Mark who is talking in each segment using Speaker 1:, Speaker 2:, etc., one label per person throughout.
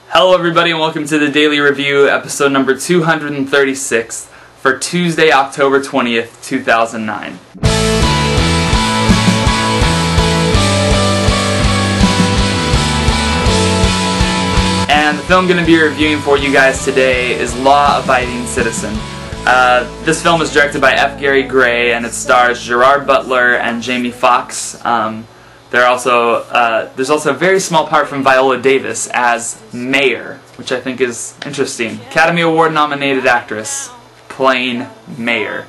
Speaker 1: Hello everybody and welcome to the Daily Review, episode number 236 for Tuesday, October 20th, 2009. And the film I'm going to be reviewing for you guys today is Law Abiding Citizen. This film is directed by F. Gary Gray and it stars Gerard Butler and Jamie Foxx. There's also a very small part from Viola Davis as Mayor, which I think is interesting. Academy Award nominated actress playing Mayor.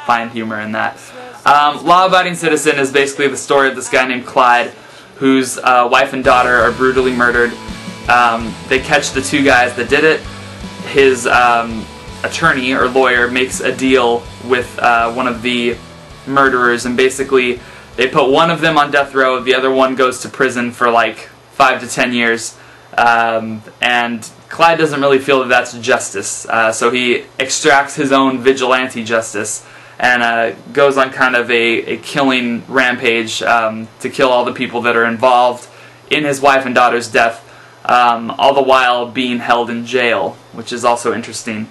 Speaker 1: Find humor in that. Law Abiding Citizen is basically the story of this guy named Clyde, whose wife and daughter are brutally murdered. They catch the two guys that did it. His attorney or lawyer makes a deal with one of the murderers, and basically they put one of them on death row, the other one goes to prison for like 5 to 10 years, and Clyde doesn't really feel that that's justice, so he extracts his own vigilante justice and goes on kind of a killing rampage to kill all the people that are involved in his wife and daughter's death, all the while being held in jail, which is also interesting.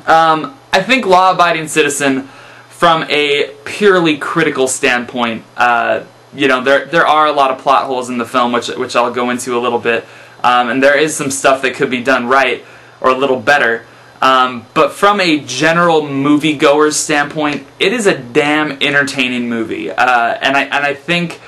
Speaker 1: I think Law Abiding Citizen, from a purely critical standpoint, there are a lot of plot holes in the film, which I'll go into a little bit, and there is some stuff that could be done right or a little better. But from a general moviegoer's standpoint, it is a damn entertaining movie, and I think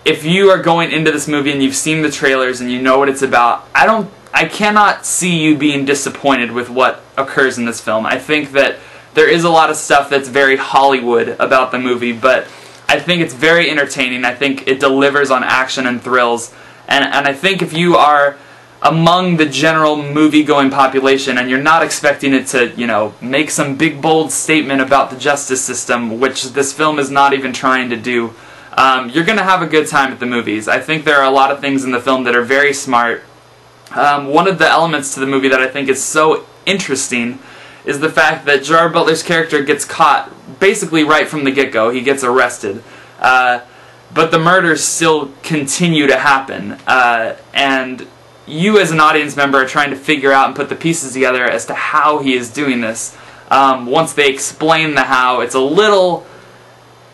Speaker 1: if you are going into this movie and you've seen the trailers and you know what it's about, I cannot see you being disappointed with what occurs in this film. I think that there is a lot of stuff that's very Hollywood about the movie, but I think it's very entertaining. I think it delivers on action and thrills, and I think if you are among the general movie-going population and you're not expecting it to, make some big bold statement about the justice system, which this film is not even trying to do, you're going to have a good time at the movies. I think there are a lot of things in the film that are very smart. One of the elements to the movie that I think is so interesting is the fact that Gerard Butler's character gets caught basically right from the get-go. He gets arrested. But the murders still continue to happen. And you as an audience member are trying to figure out and put the pieces together as to how he is doing this. Once they explain the how, it's a little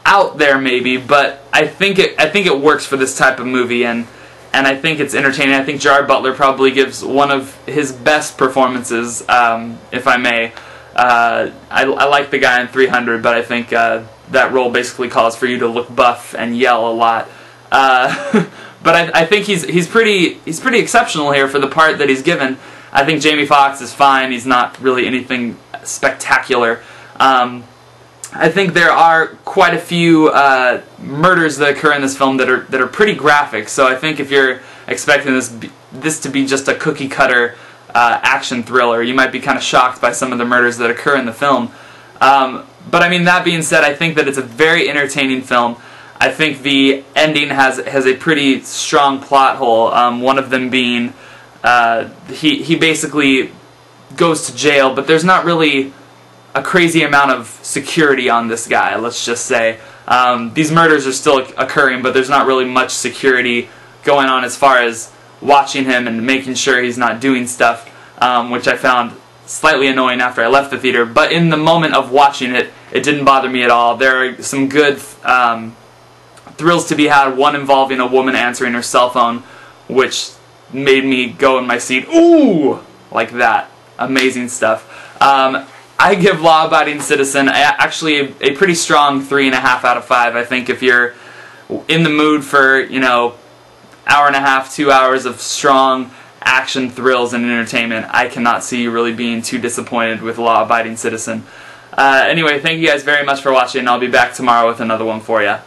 Speaker 1: out there maybe, but I think it works for this type of movie, and I think it's entertaining. I think Gerard Butler probably gives one of his best performances, if I may. I like the guy in 300, but I think that role basically calls for you to look buff and yell a lot. But I think he's pretty exceptional here for the part that he's given. I think Jamie Foxx is fine. He's not really anything spectacular. I think there are quite a few murders that occur in this film that are pretty graphic. So I think if you're expecting this to be just a cookie cutter action thriller, you might be kind of shocked by some of the murders that occur in the film. But I mean, that being said, I think that it's a very entertaining film. I think the ending has a pretty strong plot hole. One of them being he basically goes to jail, but there's not really a crazy amount of security on this guy, let's just say. These murders are still occurring, but there's not really much security going on as far as watching him and making sure he's not doing stuff, which I found slightly annoying after I left the theater. But in the moment of watching it, it didn't bother me at all. There are some good thrills to be had, one involving a woman answering her cell phone, which made me go in my seat, ooh, like that. Amazing stuff. I give Law Abiding Citizen actually a pretty strong 3.5 out of 5. I think if you're in the mood for, hour and a half, 2 hours of strong action thrills and entertainment, I cannot see you really being too disappointed with Law Abiding Citizen. Anyway, thank you guys very much for watching. I'll be back tomorrow with another one for you.